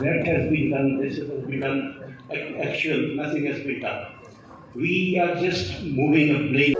that has been done, this has been done, actual, nothing has been done. We are just moving a blame.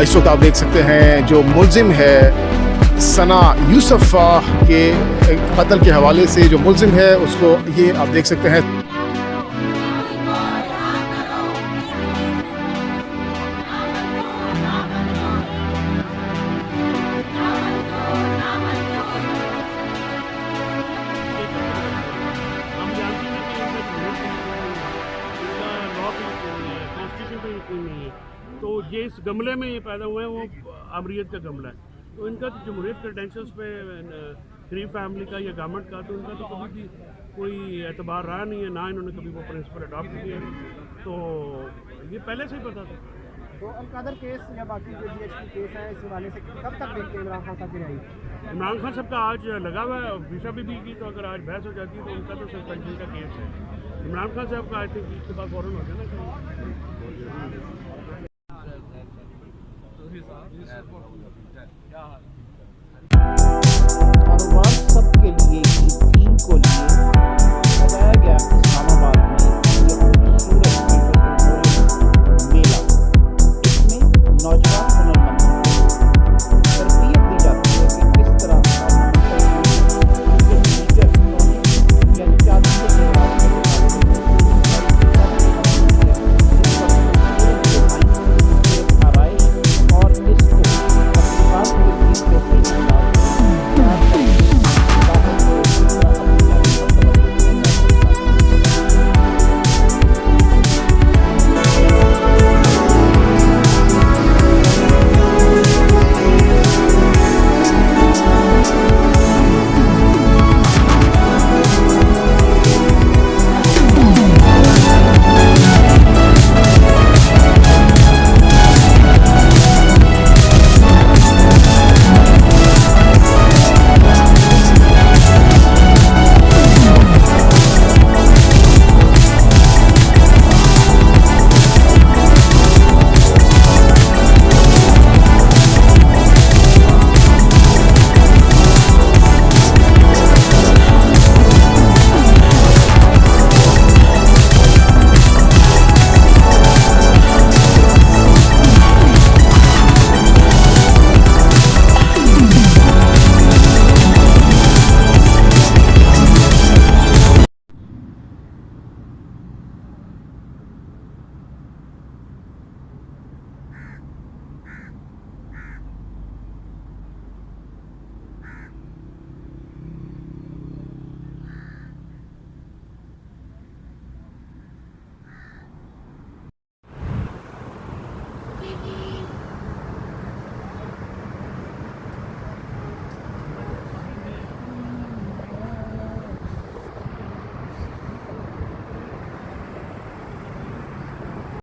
इस वक्त आप देख सकते हैं जो मुलजिम है सना यूसुफ के कत्ल के हवाले से जो मुलजिम है उसको ये आप देख सकते हैं। तो ये इस गमले में ये पैदा हुए हैं, वो अमरीत का गमला है। तो इनका तो जमहूरियत क्रेडेंशियल्स पे शरीफ फैमिली का या गवर्नमेंट का तो इनका तो कभी भी कोई एतबार रहा नहीं है, ना इन्होंने कभी वो प्रिंसिपल अडॉप्ट किया है। तो ये पहले से ही पता था। तो अलकादर केस या बाकी जो GHP केस है इस हवाले से कब तक देखते हैं इमरान खान साहब की रहेगी? इमरान खान साहब का आज लगा हुआ है विशा बीबी की, तो अगर आज बहस हो जाती है तो उनका तो सस्पेंशन का केस है। इमरान खान साहब का आई थिंक इसके बाद फौरन हो जाना चाहिए।